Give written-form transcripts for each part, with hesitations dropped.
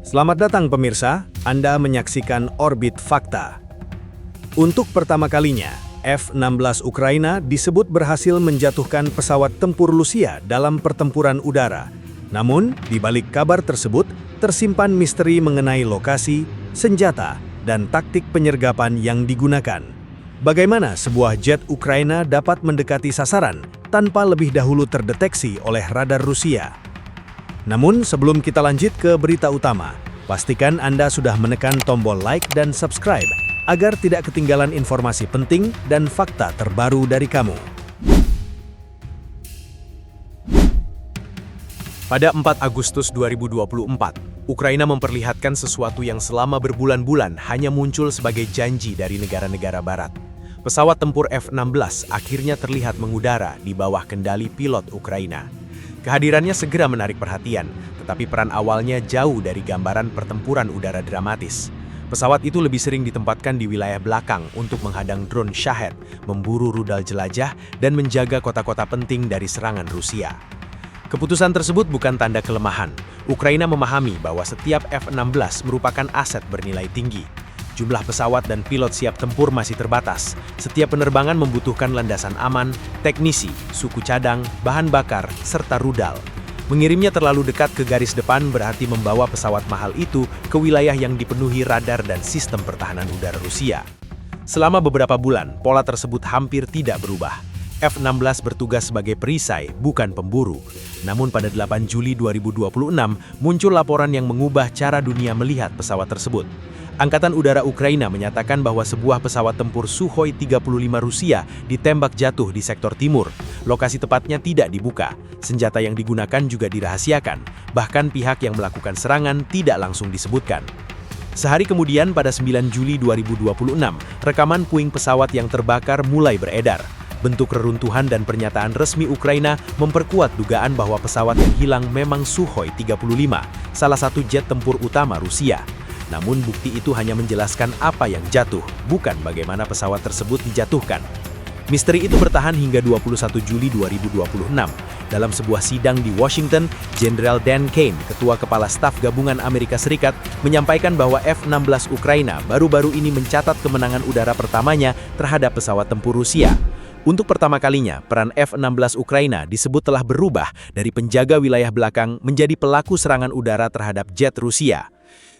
Selamat datang pemirsa, Anda menyaksikan Orbit Fakta. Untuk pertama kalinya, F-16 Ukraina disebut berhasil menjatuhkan pesawat tempur Rusia dalam pertempuran udara. Namun, di balik kabar tersebut, tersimpan misteri mengenai lokasi, senjata, dan taktik penyergapan yang digunakan. Bagaimana sebuah jet Ukraina dapat mendekati sasaran tanpa lebih dahulu terdeteksi oleh radar Rusia? Namun, sebelum kita lanjut ke berita utama, pastikan Anda sudah menekan tombol like dan subscribe agar tidak ketinggalan informasi penting dan fakta terbaru dari kamu. Pada 4 Agustus 2024, Ukraina memperlihatkan sesuatu yang selama berbulan-bulan hanya muncul sebagai janji dari negara-negara barat. Pesawat tempur F-16 akhirnya terlihat mengudara di bawah kendali pilot Ukraina. Kehadirannya segera menarik perhatian, tetapi peran awalnya jauh dari gambaran pertempuran udara dramatis. Pesawat itu lebih sering ditempatkan di wilayah belakang untuk menghadang drone Shahed, memburu rudal jelajah, dan menjaga kota-kota penting dari serangan Rusia. Keputusan tersebut bukan tanda kelemahan. Ukraina memahami bahwa setiap F-16 merupakan aset bernilai tinggi. Jumlah pesawat dan pilot siap tempur masih terbatas. Setiap penerbangan membutuhkan landasan aman, teknisi, suku cadang, bahan bakar, serta rudal. Mengirimnya terlalu dekat ke garis depan berarti membawa pesawat mahal itu ke wilayah yang dipenuhi radar dan sistem pertahanan udara Rusia. Selama beberapa bulan, pola tersebut hampir tidak berubah. F-16 bertugas sebagai perisai, bukan pemburu. Namun pada 8 Juli 2026, muncul laporan yang mengubah cara dunia melihat pesawat tersebut. Angkatan Udara Ukraina menyatakan bahwa sebuah pesawat tempur Sukhoi 35 Rusia ditembak jatuh di sektor timur. Lokasi tepatnya tidak dibuka. Senjata yang digunakan juga dirahasiakan. Bahkan pihak yang melakukan serangan tidak langsung disebutkan. Sehari kemudian pada 9 Juli 2026, rekaman puing pesawat yang terbakar mulai beredar. Bentuk reruntuhan dan pernyataan resmi Ukraina memperkuat dugaan bahwa pesawat yang hilang memang Sukhoi 35, salah satu jet tempur utama Rusia. Namun bukti itu hanya menjelaskan apa yang jatuh, bukan bagaimana pesawat tersebut dijatuhkan. Misteri itu bertahan hingga 21 Juli 2026. Dalam sebuah sidang di Washington, Jenderal Dan Kane, Ketua Kepala Staf Gabungan Amerika Serikat, menyampaikan bahwa F-16 Ukraina baru-baru ini mencatat kemenangan udara pertamanya terhadap pesawat tempur Rusia. Untuk pertama kalinya, peran F-16 Ukraina disebut telah berubah dari penjaga wilayah belakang menjadi pelaku serangan udara terhadap jet Rusia.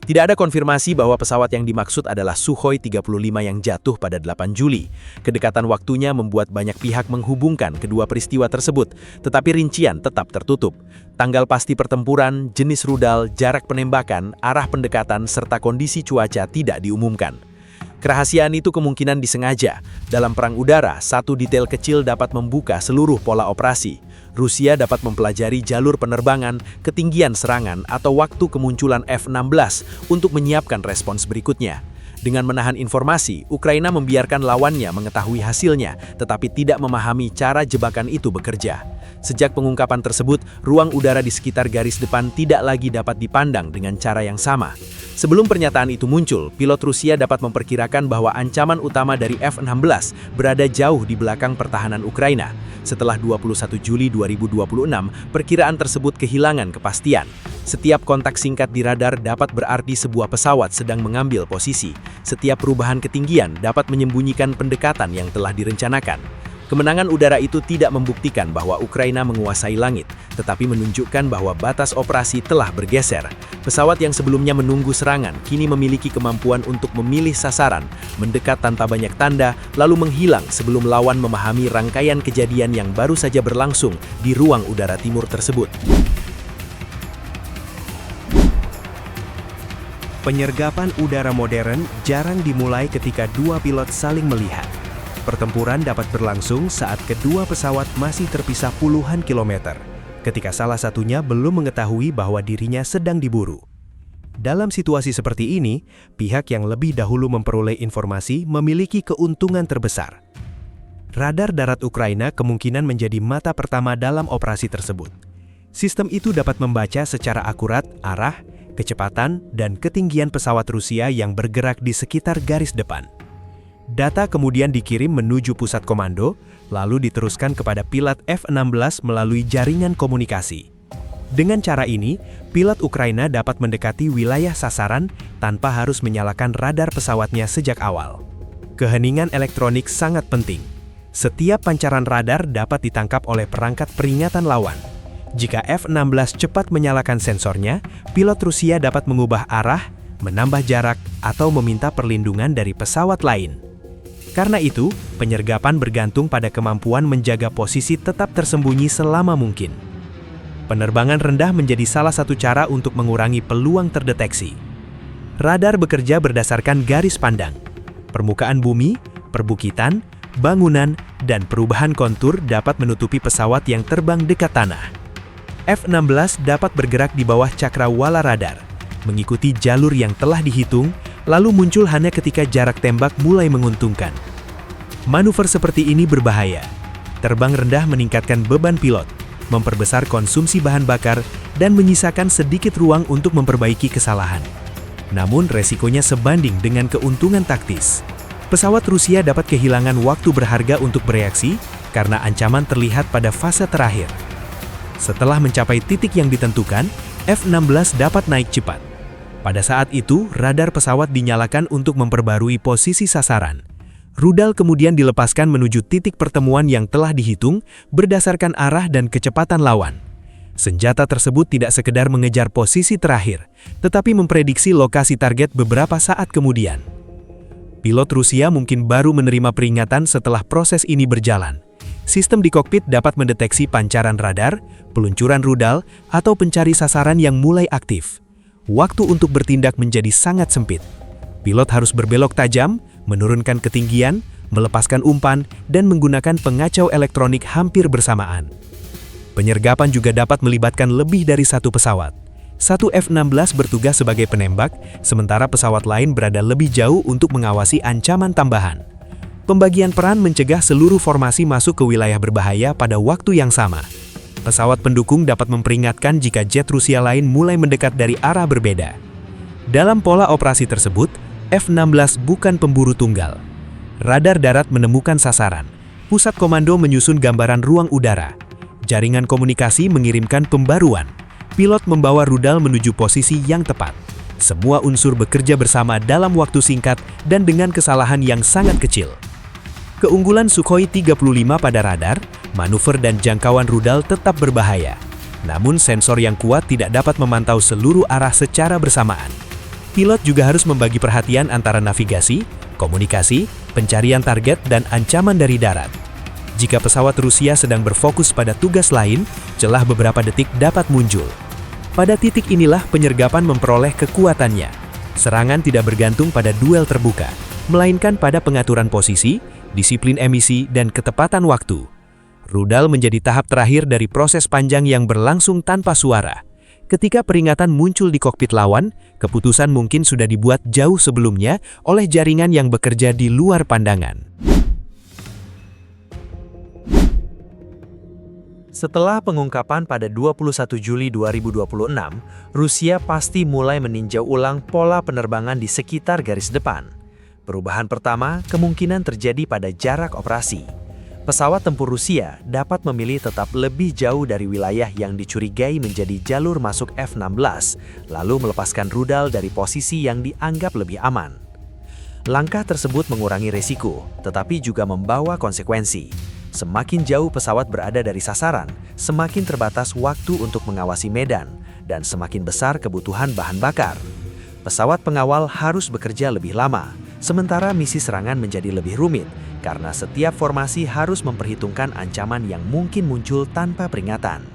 Tidak ada konfirmasi bahwa pesawat yang dimaksud adalah Sukhoi 35 yang jatuh pada 8 Juli. Kedekatan waktunya membuat banyak pihak menghubungkan kedua peristiwa tersebut, tetapi rincian tetap tertutup. Tanggal pasti pertempuran, jenis rudal, jarak penembakan, arah pendekatan, serta kondisi cuaca tidak diumumkan. Kerahasiaan itu kemungkinan disengaja. Dalam perang udara, satu detail kecil dapat membuka seluruh pola operasi. Rusia dapat mempelajari jalur penerbangan, ketinggian serangan, atau waktu kemunculan F-16 untuk menyiapkan respons berikutnya. Dengan menahan informasi, Ukraina membiarkan lawannya mengetahui hasilnya, tetapi tidak memahami cara jebakan itu bekerja. Sejak pengungkapan tersebut, ruang udara di sekitar garis depan tidak lagi dapat dipandang dengan cara yang sama. Sebelum pernyataan itu muncul, pilot Rusia dapat memperkirakan bahwa ancaman utama dari F-16 berada jauh di belakang pertahanan Ukraina. Setelah 21 Juli 2026, perkiraan tersebut kehilangan kepastian. Setiap kontak singkat di radar dapat berarti sebuah pesawat sedang mengambil posisi. Setiap perubahan ketinggian dapat menyembunyikan pendekatan yang telah direncanakan. Kemenangan udara itu tidak membuktikan bahwa Ukraina menguasai langit, tetapi menunjukkan bahwa batas operasi telah bergeser. Pesawat yang sebelumnya menunggu serangan kini memiliki kemampuan untuk memilih sasaran, mendekat tanpa banyak tanda, lalu menghilang sebelum lawan memahami rangkaian kejadian yang baru saja berlangsung di ruang udara timur tersebut. Penyergapan udara modern jarang dimulai ketika dua pilot saling melihat. Pertempuran dapat berlangsung saat kedua pesawat masih terpisah puluhan kilometer, ketika salah satunya belum mengetahui bahwa dirinya sedang diburu. Dalam situasi seperti ini, pihak yang lebih dahulu memperoleh informasi memiliki keuntungan terbesar. Radar darat Ukraina kemungkinan menjadi mata pertama dalam operasi tersebut. Sistem itu dapat membaca secara akurat arah, kecepatan, dan ketinggian pesawat Rusia yang bergerak di sekitar garis depan. Data kemudian dikirim menuju pusat komando, lalu diteruskan kepada pilot F-16 melalui jaringan komunikasi. Dengan cara ini, pilot Ukraina dapat mendekati wilayah sasaran tanpa harus menyalakan radar pesawatnya sejak awal. Keheningan elektronik sangat penting. Setiap pancaran radar dapat ditangkap oleh perangkat peringatan lawan. Jika F-16 cepat menyalakan sensornya, pilot Rusia dapat mengubah arah, menambah jarak, atau meminta perlindungan dari pesawat lain. Karena itu, penyergapan bergantung pada kemampuan menjaga posisi tetap tersembunyi selama mungkin. Penerbangan rendah menjadi salah satu cara untuk mengurangi peluang terdeteksi. Radar bekerja berdasarkan garis pandang. Permukaan bumi, perbukitan, bangunan, dan perubahan kontur dapat menutupi pesawat yang terbang dekat tanah. F-16 dapat bergerak di bawah cakrawala radar, mengikuti jalur yang telah dihitung, lalu muncul hanya ketika jarak tembak mulai menguntungkan. Manuver seperti ini berbahaya. Terbang rendah meningkatkan beban pilot, memperbesar konsumsi bahan bakar, dan menyisakan sedikit ruang untuk memperbaiki kesalahan. Namun resikonya sebanding dengan keuntungan taktis. Pesawat Rusia dapat kehilangan waktu berharga untuk bereaksi karena ancaman terlihat pada fase terakhir. Setelah mencapai titik yang ditentukan, F-16 dapat naik cepat. Pada saat itu, radar pesawat dinyalakan untuk memperbarui posisi sasaran. Rudal kemudian dilepaskan menuju titik pertemuan yang telah dihitung berdasarkan arah dan kecepatan lawan. Senjata tersebut tidak sekedar mengejar posisi terakhir, tetapi memprediksi lokasi target beberapa saat kemudian. Pilot Rusia mungkin baru menerima peringatan setelah proses ini berjalan. Sistem di kokpit dapat mendeteksi pancaran radar, peluncuran rudal, atau pencari sasaran yang mulai aktif. Waktu untuk bertindak menjadi sangat sempit. Pilot harus berbelok tajam, menurunkan ketinggian, melepaskan umpan, dan menggunakan pengacau elektronik hampir bersamaan. Penyergapan juga dapat melibatkan lebih dari satu pesawat. Satu F-16 bertugas sebagai penembak, sementara pesawat lain berada lebih jauh untuk mengawasi ancaman tambahan. Pembagian peran mencegah seluruh formasi masuk ke wilayah berbahaya pada waktu yang sama. Pesawat pendukung dapat memperingatkan jika jet Rusia lain mulai mendekat dari arah berbeda. Dalam pola operasi tersebut, F-16 bukan pemburu tunggal. Radar darat menemukan sasaran. Pusat komando menyusun gambaran ruang udara. Jaringan komunikasi mengirimkan pembaruan. Pilot membawa rudal menuju posisi yang tepat. Semua unsur bekerja bersama dalam waktu singkat dan dengan kesalahan yang sangat kecil. Keunggulan Sukhoi 35 pada radar, manuver dan jangkauan rudal tetap berbahaya. Namun sensor yang kuat tidak dapat memantau seluruh arah secara bersamaan. Pilot juga harus membagi perhatian antara navigasi, komunikasi, pencarian target, dan ancaman dari darat. Jika pesawat Rusia sedang berfokus pada tugas lain, celah beberapa detik dapat muncul. Pada titik inilah penyergapan memperoleh kekuatannya. Serangan tidak bergantung pada duel terbuka, melainkan pada pengaturan posisi, disiplin emisi, dan ketepatan waktu. Rudal menjadi tahap terakhir dari proses panjang yang berlangsung tanpa suara. Ketika peringatan muncul di kokpit lawan, keputusan mungkin sudah dibuat jauh sebelumnya oleh jaringan yang bekerja di luar pandangan. Setelah pengungkapan pada 21 Juli 2026, Rusia pasti mulai meninjau ulang pola penerbangan di sekitar garis depan. Perubahan pertama kemungkinan terjadi pada jarak operasi. Pesawat tempur Rusia dapat memilih tetap lebih jauh dari wilayah yang dicurigai menjadi jalur masuk F-16, lalu melepaskan rudal dari posisi yang dianggap lebih aman. Langkah tersebut mengurangi risiko, tetapi juga membawa konsekuensi. Semakin jauh pesawat berada dari sasaran, semakin terbatas waktu untuk mengawasi medan, dan semakin besar kebutuhan bahan bakar. Pesawat pengawal harus bekerja lebih lama, sementara misi serangan menjadi lebih rumit, karena setiap formasi harus memperhitungkan ancaman yang mungkin muncul tanpa peringatan.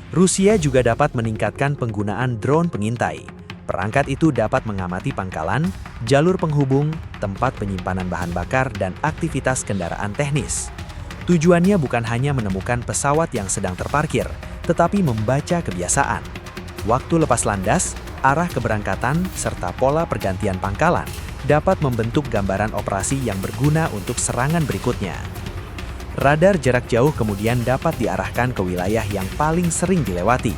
Rusia juga dapat meningkatkan penggunaan drone pengintai. Perangkat itu dapat mengamati pangkalan, jalur penghubung, tempat penyimpanan bahan bakar, dan aktivitas kendaraan teknis. Tujuannya bukan hanya menemukan pesawat yang sedang terparkir, tetapi membaca kebiasaan. Waktu lepas landas, arah keberangkatan, serta pola pergantian pangkalan dapat membentuk gambaran operasi yang berguna untuk serangan berikutnya. Radar jarak jauh kemudian dapat diarahkan ke wilayah yang paling sering dilewati.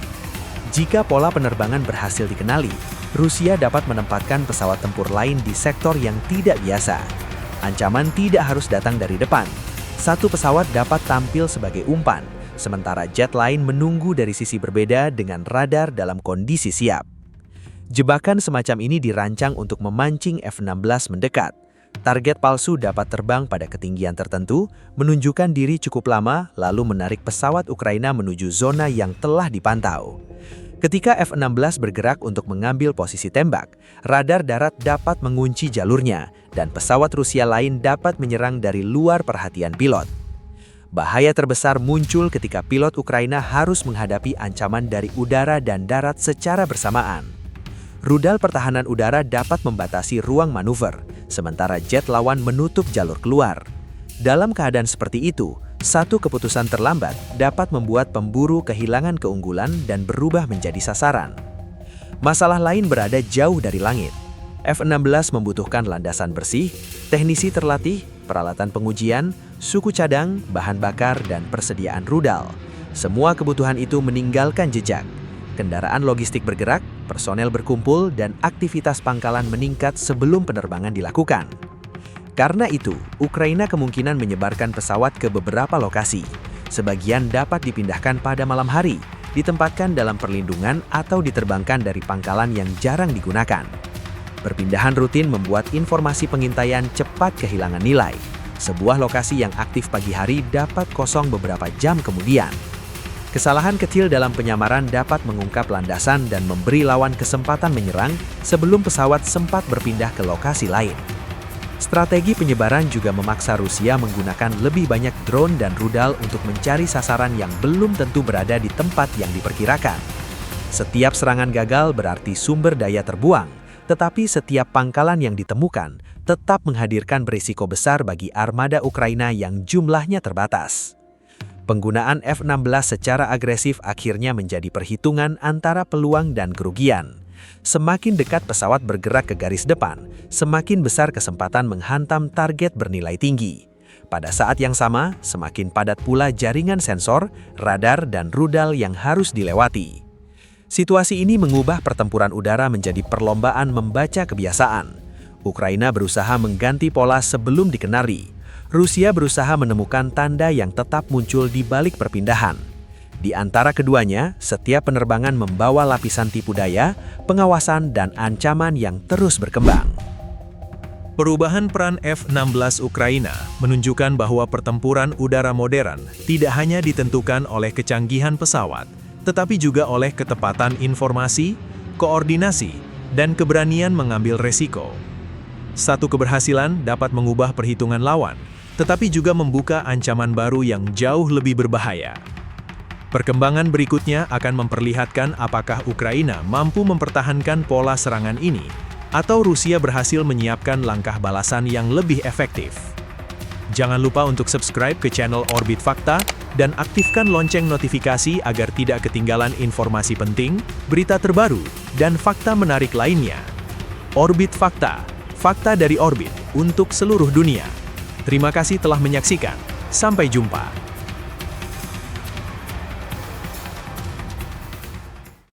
Jika pola penerbangan berhasil dikenali, Rusia dapat menempatkan pesawat tempur lain di sektor yang tidak biasa. Ancaman tidak harus datang dari depan. Satu pesawat dapat tampil sebagai umpan, sementara jet lain menunggu dari sisi berbeda dengan radar dalam kondisi siap. Jebakan semacam ini dirancang untuk memancing F-16 mendekat. Target palsu dapat terbang pada ketinggian tertentu, menunjukkan diri cukup lama, lalu menarik pesawat Ukraina menuju zona yang telah dipantau. Ketika F-16 bergerak untuk mengambil posisi tembak, radar darat dapat mengunci jalurnya, dan pesawat Rusia lain dapat menyerang dari luar perhatian pilot. Bahaya terbesar muncul ketika pilot Ukraina harus menghadapi ancaman dari udara dan darat secara bersamaan. Rudal pertahanan udara dapat membatasi ruang manuver, sementara jet lawan menutup jalur keluar. Dalam keadaan seperti itu, satu keputusan terlambat dapat membuat pemburu kehilangan keunggulan dan berubah menjadi sasaran. Masalah lain berada jauh dari langit. F-16 membutuhkan landasan bersih, teknisi terlatih, peralatan pengujian, suku cadang, bahan bakar, dan persediaan rudal. Semua kebutuhan itu meninggalkan jejak. Kendaraan logistik bergerak, personel berkumpul, dan aktivitas pangkalan meningkat sebelum penerbangan dilakukan. Karena itu, Ukraina kemungkinan menyebarkan pesawat ke beberapa lokasi. Sebagian dapat dipindahkan pada malam hari, ditempatkan dalam perlindungan atau diterbangkan dari pangkalan yang jarang digunakan. Perpindahan rutin membuat informasi pengintaian cepat kehilangan nilai. Sebuah lokasi yang aktif pagi hari dapat kosong beberapa jam kemudian. Kesalahan kecil dalam penyamaran dapat mengungkap landasan dan memberi lawan kesempatan menyerang sebelum pesawat sempat berpindah ke lokasi lain. Strategi penyebaran juga memaksa Rusia menggunakan lebih banyak drone dan rudal untuk mencari sasaran yang belum tentu berada di tempat yang diperkirakan. Setiap serangan gagal berarti sumber daya terbuang, tetapi setiap pangkalan yang ditemukan tetap menghadirkan berisiko besar bagi armada Ukraina yang jumlahnya terbatas. Penggunaan F-16 secara agresif akhirnya menjadi perhitungan antara peluang dan kerugian. Semakin dekat pesawat bergerak ke garis depan, semakin besar kesempatan menghantam target bernilai tinggi. Pada saat yang sama, semakin padat pula jaringan sensor, radar, dan rudal yang harus dilewati. Situasi ini mengubah pertempuran udara menjadi perlombaan membaca kebiasaan. Ukraina berusaha mengganti pola sebelum dikenali. Rusia berusaha menemukan tanda yang tetap muncul di balik perpindahan. Di antara keduanya, setiap penerbangan membawa lapisan tipu daya, pengawasan, dan ancaman yang terus berkembang. Perubahan peran F-16 Ukraina menunjukkan bahwa pertempuran udara modern tidak hanya ditentukan oleh kecanggihan pesawat, tetapi juga oleh ketepatan informasi, koordinasi, dan keberanian mengambil resiko. Satu keberhasilan dapat mengubah perhitungan lawan, tetapi juga membuka ancaman baru yang jauh lebih berbahaya. Perkembangan berikutnya akan memperlihatkan apakah Ukraina mampu mempertahankan pola serangan ini, atau Rusia berhasil menyiapkan langkah balasan yang lebih efektif. Jangan lupa untuk subscribe ke channel Orbit Fakta dan aktifkan lonceng notifikasi agar tidak ketinggalan informasi penting, berita terbaru, dan fakta menarik lainnya. Orbit Fakta, fakta dari orbit untuk seluruh dunia. Terima kasih telah menyaksikan. Sampai jumpa.